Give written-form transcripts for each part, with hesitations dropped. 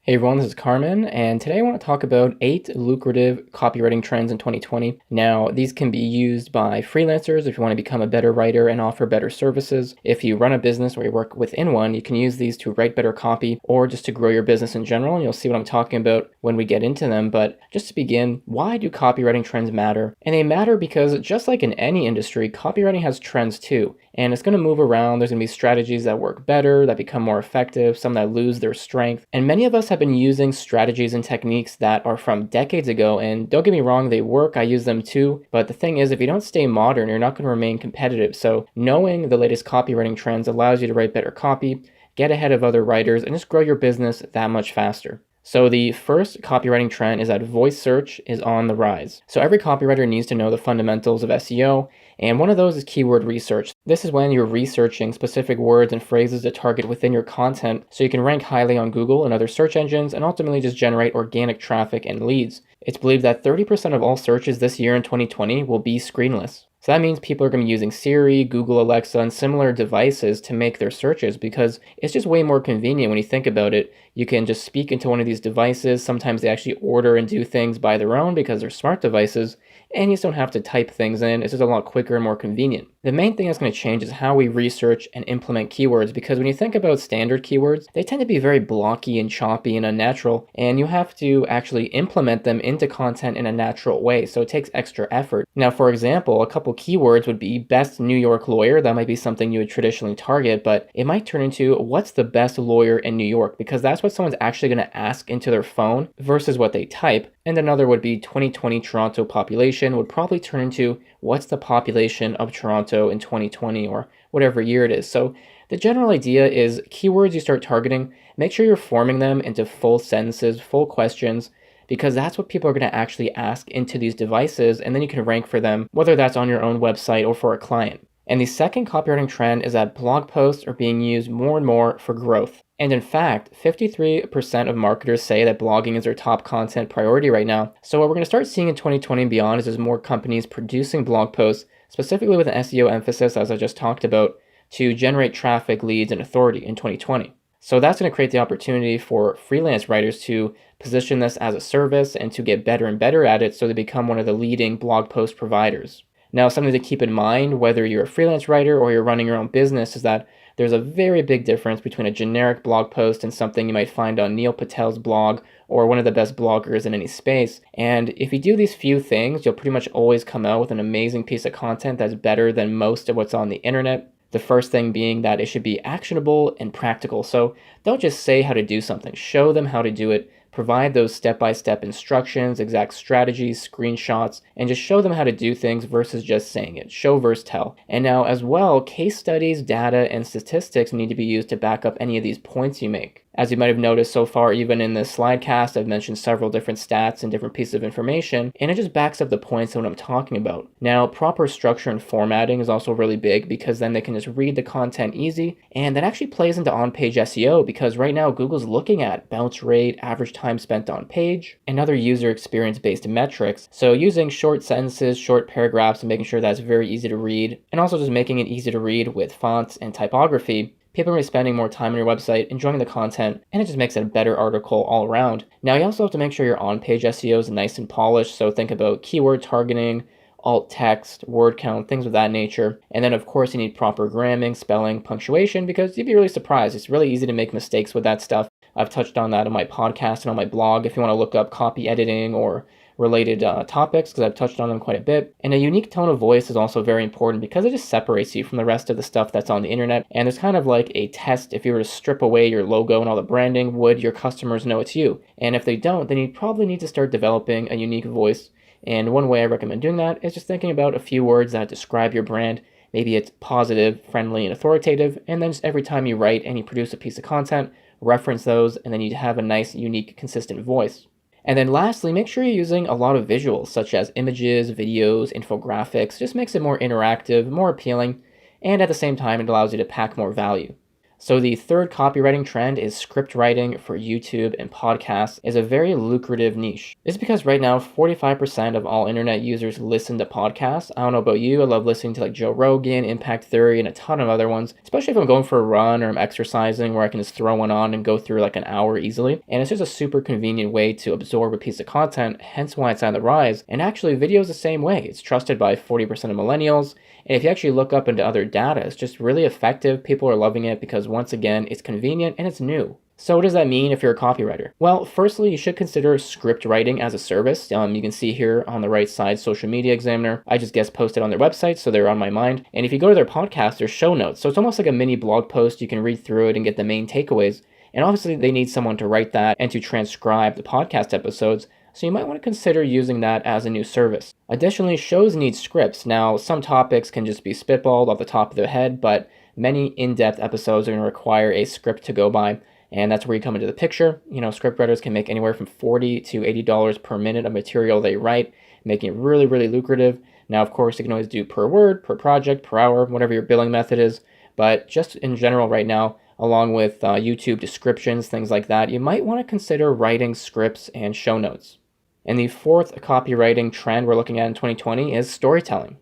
Hey everyone, this is Carmen, and today I want to talk about 8 lucrative copywriting trends in 2020. Now, these can be used by freelancers if you want to become a better writer and offer better services. If you run a business or you work within one, you can use these to write better copy or just to grow your business in general, and you'll see what I'm talking about when we get into them. But just to begin, why do copywriting trends matter? And they matter because just like in any industry, copywriting has trends too. And it's going to move around. There's going to be strategies that work better, that become more effective, some that lose their strength. And many of us have been using strategies and techniques that are from decades ago. And don't get me wrong, they work. I use them too. But the thing is, if you don't stay modern, you're not going to remain competitive. So knowing the latest copywriting trends allows you to write better copy, get ahead of other writers, and just grow your business that much faster. So the first copywriting trend is that voice search is on the rise. So every copywriter needs to know the fundamentals of SEO, and one of those is keyword research. This is when you're researching specific words and phrases to target within your content so you can rank highly on Google and other search engines and ultimately just generate organic traffic and leads. It's believed that 30% of all searches this year in 2020 will be screenless. So that means people are going to be using Siri, Google Alexa, and similar devices to make their searches because it's just way more convenient when you think about it. You can just speak into one of these devices. Sometimes they actually order and do things by their own because they're smart devices, and you just don't have to type things in. It's just a lot quicker and more convenient. The main thing that's going to change is how we research and implement keywords, because when you think about standard keywords, they tend to be very blocky and choppy and unnatural, and you have to actually implement them into content in a natural way, so it takes extra effort. Now, for example, a couple keywords would be best New York lawyer. That might be something you would traditionally target, but it might turn into what's the best lawyer in New York, because that's what someone's actually going to ask into their phone versus what they type. And another would be 2020 Toronto population would probably turn into what's the population of Toronto in 2020 or whatever year it is. So the general idea is keywords you start targeting, make sure you're forming them into full sentences, full questions, because that's what people are going to actually ask into these devices, and then you can rank for them, whether that's on your own website or for a client. And the second copywriting trend is that blog posts are being used more and more for growth. And in fact, 53% of marketers say that blogging is their top content priority right now. So what we're going to start seeing in 2020 and beyond is there's more companies producing blog posts, specifically with an SEO emphasis, as I just talked about, to generate traffic, leads, and authority in 2020. So that's going to create the opportunity for freelance writers to position this as a service and to get better and better at it so they become one of the leading blog post providers. Now, something to keep in mind, whether you're a freelance writer or you're running your own business, is that there's a very big difference between a generic blog post and something you might find on Neil Patel's blog or one of the best bloggers in any space. And if you do these few things, you'll pretty much always come out with an amazing piece of content that's better than most of what's on the internet. The first thing being that it should be actionable and practical. So don't just say how to do something, show them how to do it. Provide those step-by-step instructions, exact strategies, screenshots, and just show them how to do things versus just saying it. Show versus tell. And now as well, case studies, data, and statistics need to be used to back up any of these points you make. As you might have noticed so far, even in this slide cast, I've mentioned several different stats and different pieces of information, and it just backs up the points of what I'm talking about. Now, proper structure and formatting is also really big because then they can just read the content easy, and that actually plays into on-page SEO because right now Google's looking at bounce rate, average time spent on page, and other user experience-based metrics. So using short sentences, short paragraphs, and making sure that's very easy to read, and also just making it easy to read with fonts and typography, people are going to be spending more time on your website, enjoying the content, and it just makes it a better article all around. Now, you also have to make sure your on-page SEO is nice and polished, so think about keyword targeting, alt text, word count, things of that nature. And then, of course, you need proper grammar, spelling, punctuation, because you'd be really surprised. It's really easy to make mistakes with that stuff. I've touched on that on my podcast and on my blog if you want to look up copy editing or related topics, because I've touched on them quite a bit. And a unique tone of voice is also very important because it just separates you from the rest of the stuff that's on the internet. And there's kind of like a test. If you were to strip away your logo and all the branding, would your customers know it's you? And if they don't, then you probably need to start developing a unique voice. And one way I recommend doing that is just thinking about a few words that describe your brand. Maybe it's positive, friendly, and authoritative. And then just every time you write and you produce a piece of content, reference those, and then you have a nice, unique, consistent voice. And then lastly, make sure you're using a lot of visuals such as images, videos, infographics. Just makes it more interactive, more appealing, and at the same time, it allows you to pack more value. So the third copywriting trend is script writing for YouTube and podcasts is a very lucrative niche. This is because right now 45% of all internet users listen to podcasts. I don't know about you, I love listening to like Joe Rogan, Impact Theory, and a ton of other ones, especially if I'm going for a run or I'm exercising where I can just throw one on and go through like an hour easily. And it's just a super convenient way to absorb a piece of content, hence why it's on the rise. And actually video is the same way. It's trusted by 40% of millennials. And if you actually look up into other data, it's just really effective. People are loving it because once again, it's convenient and it's new. So what does that mean if you're a copywriter? Well, firstly, you should consider script writing as a service. You can see here on the right side, Social Media Examiner. I just guest posted on their website, so they're on my mind. And if you go to their podcast, there's show notes. So it's almost like a mini blog post. You can read through it and get the main takeaways. And obviously they need someone to write that and to transcribe the podcast episodes. So you might want to consider using that as a new service. Additionally, shows need scripts. Now, some topics can just be spitballed off the top of their head, but many in-depth episodes are going to require a script to go by. And that's where you come into the picture. Script writers can make anywhere from $40 to $80 per minute of material they write, making it really, really lucrative. Now, of course, you can always do per word, per project, per hour, whatever your billing method is. But just in general right now, along with YouTube descriptions, things like that, you might want to consider writing scripts and show notes. And the fourth copywriting trend we're looking at in 2020 is storytelling.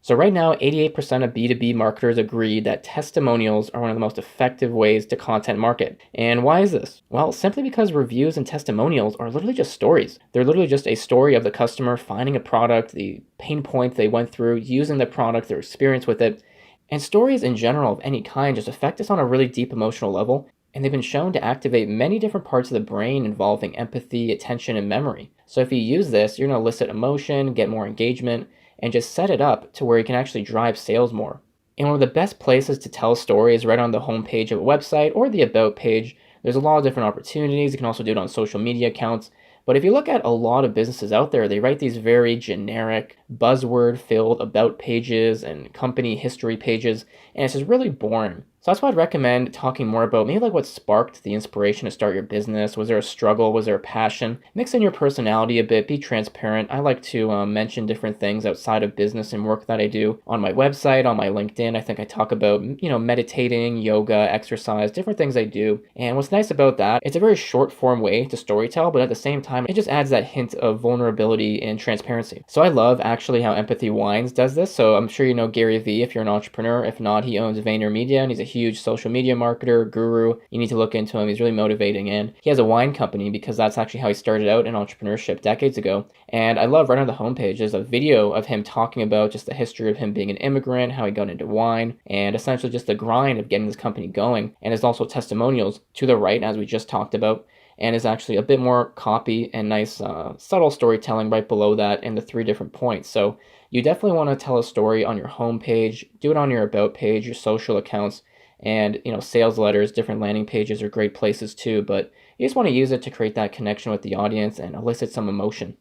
So right now, 88% of B2B marketers agree that testimonials are one of the most effective ways to content market. And why is this? Well, simply because reviews and testimonials are literally just stories. They're literally just a story of the customer finding a product, the pain point they went through, using the product, their experience with it. And stories in general of any kind just affect us on a really deep emotional level. And they've been shown to activate many different parts of the brain involving empathy, attention, and memory. So if you use this, you're going to elicit emotion, get more engagement, and just set it up to where you can actually drive sales more. And one of the best places to tell a story is right on the homepage of a website or the About page. There's a lot of different opportunities. You can also do it on social media accounts. But if you look at a lot of businesses out there, they write these very generic, buzzword-filled about pages and company history pages, and it's just really boring. So that's why I'd recommend talking more about maybe like what sparked the inspiration to start your business. Was there a struggle? Was there a passion? Mix in your personality a bit, be transparent. I like to mention different things outside of business and work that I do on my website, on my LinkedIn. I think I talk about, meditating, yoga, exercise, different things I do. And what's nice about that, it's a very short form way to storytell, but at the same time, it just adds that hint of vulnerability and transparency. So I love actually how Empathy Wines does this. So I'm sure you know Gary Vee if you're an entrepreneur. If not, he owns VaynerMedia and he's a huge social media marketer, guru. You need to look into him. He's really motivating. And he has a wine company because that's actually how he started out in entrepreneurship decades ago. And I love right on the homepage, there's a video of him talking about just the history of him being an immigrant, how he got into wine, and essentially just the grind of getting this company going. And there's also testimonials to the right, as we just talked about, and is actually a bit more copy and nice subtle storytelling right below that in the 3 different points. So you definitely want to tell a story on your homepage, do it on your About page, your social accounts, and sales letters, different landing pages are great places too, but you just want to use it to create that connection with the audience and elicit some emotion.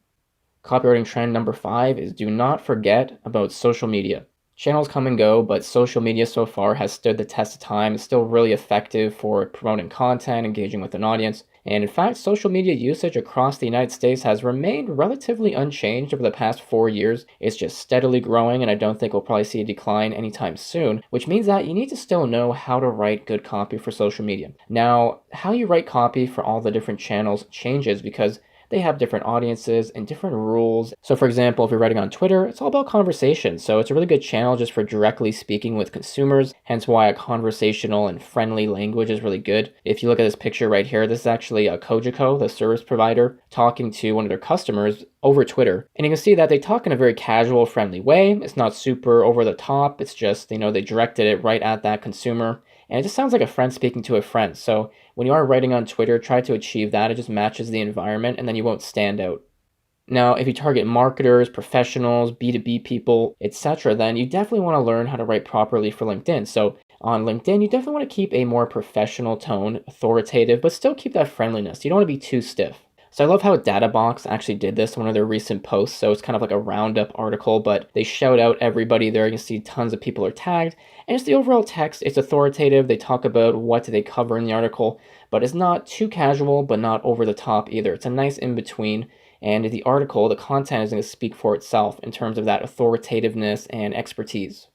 Copywriting trend number 5 is do not forget about social media. Channels come and go, but social media so far has stood the test of time. It's still really effective for promoting content, engaging with an audience. And in fact, social media usage across the United States has remained relatively unchanged over the past 4 years. It's just steadily growing, and I don't think we'll probably see a decline anytime soon, which means that you need to still know how to write good copy for social media. Now, how you write copy for all the different channels changes because they have different audiences and different rules. So for example, if you're writing on Twitter, it's all about conversation. So it's a really good channel just for directly speaking with consumers, hence why a conversational and friendly language is really good. If you look at this picture right here, this is actually a Cogeco, the service provider, talking to one of their customers over Twitter. And you can see that they talk in a very casual, friendly way. It's not super over the top. It's just, they directed it right at that consumer. And it just sounds like a friend speaking to a friend. So when you are writing on Twitter, try to achieve that. It just matches the environment and then you won't stand out. Now, if you target marketers, professionals, B2B people, etc., then you definitely want to learn how to write properly for LinkedIn. So on LinkedIn, you definitely want to keep a more professional tone, authoritative, but still keep that friendliness. You don't want to be too stiff. So I love how Databox actually did this in one of their recent posts. So it's kind of like a roundup article, but they shout out everybody there. You can see tons of people are tagged. And it's the overall text. It's authoritative. They talk about what they cover in the article, but it's not too casual, but not over the top either. It's a nice in-between. And the article, the content is going to speak for itself in terms of that authoritativeness and expertise.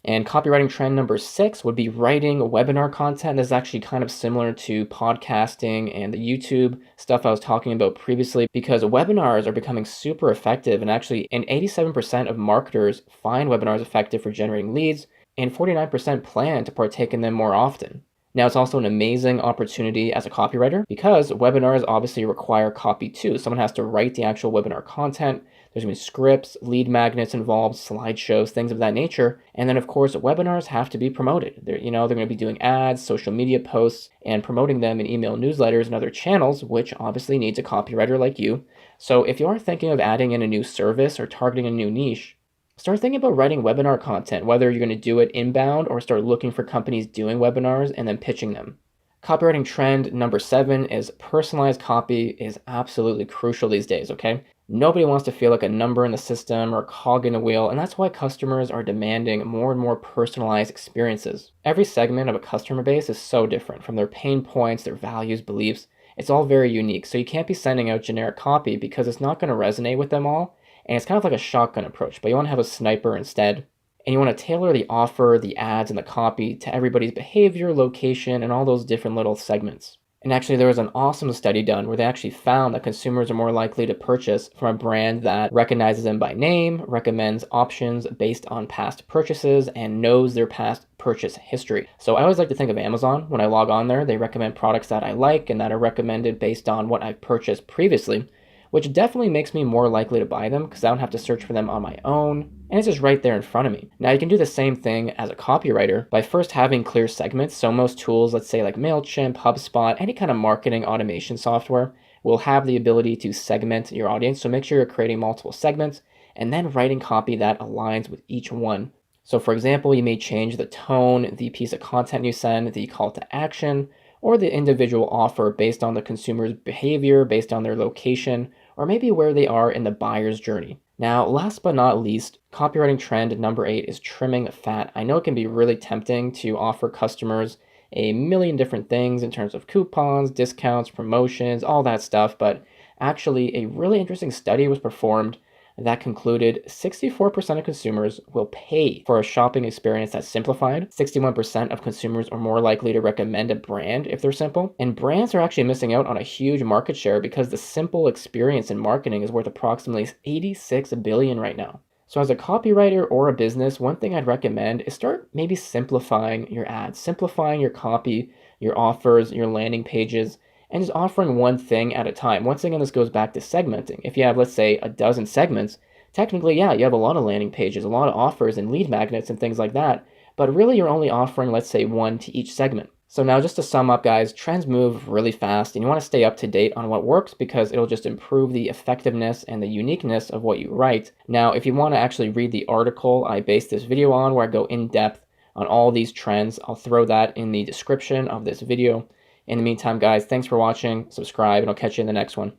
And copywriting trend number 6 would be writing webinar content. This is actually kind of similar to podcasting and the YouTube stuff I was talking about previously, because webinars are becoming super effective. And actually, 87% of marketers find webinars effective for generating leads, and 49% plan to partake in them more often. Now, it's also an amazing opportunity as a copywriter because webinars obviously require copy too. Someone has to write the actual webinar content. There's going to be scripts, lead magnets involved, slideshows, things of that nature. And then, of course, webinars have to be promoted. They're going to be doing ads, social media posts, and promoting them in email newsletters and other channels, which obviously needs a copywriter like you. So if you are thinking of adding in a new service or targeting a new niche, start thinking about writing webinar content, whether you're going to do it inbound or start looking for companies doing webinars and then pitching them. Copywriting trend number 7 is personalized copy is absolutely crucial these days, okay? Nobody wants to feel like a number in the system or a cog in a wheel, and that's why customers are demanding more and more personalized experiences. Every segment of a customer base is so different, from their pain points, their values, beliefs. It's all very unique, so you can't be sending out generic copy because it's not going to resonate with them all. And it's kind of like a shotgun approach, but you want to have a sniper instead. And you want to tailor the offer, the ads, and the copy to everybody's behavior, location, and all those different little segments. And actually, there was an awesome study done where they actually found that consumers are more likely to purchase from a brand that recognizes them by name, recommends options based on past purchases, and knows their past purchase history. So I always like to think of Amazon. When I log on there, they recommend products that I like and that are recommended based on what I've purchased previously, which definitely makes me more likely to buy them because I don't have to search for them on my own, and it's just right there in front of me. Now, you can do the same thing as a copywriter by first having clear segments. So most tools, let's say like MailChimp, HubSpot, any kind of marketing automation software will have the ability to segment your audience. So make sure you're creating multiple segments and then writing copy that aligns with each one. So for example, you may change the tone, the piece of content you send, the call to action, or the individual offer based on the consumer's behavior, based on their location, or maybe where they are in the buyer's journey. Now, last but not least, copywriting trend number 8 is trimming fat. I know it can be really tempting to offer customers a million different things in terms of coupons, discounts, promotions, all that stuff, but actually a really interesting study was performed that concluded 64% of consumers will pay for a shopping experience that's simplified. 61% of consumers are more likely to recommend a brand if they're simple. And brands are actually missing out on a huge market share because the simple experience in marketing is worth approximately $86 billion right now. So as a copywriter or a business, one thing I'd recommend is start maybe simplifying your ads, simplifying your copy, your offers, your landing pages, and just offering one thing at a time. Once again, this goes back to segmenting. If you have, let's say, a dozen segments, technically, yeah, you have a lot of landing pages, a lot of offers and lead magnets and things like that, but really you're only offering, let's say, one to each segment. So now just to sum up, guys, trends move really fast and you want to stay up to date on what works because it'll just improve the effectiveness and the uniqueness of what you write. Now, if you want to actually read the article I based this video on where I go in depth on all these trends, I'll throw that in the description of this video. In the meantime, guys, thanks for watching, subscribe, and I'll catch you in the next one.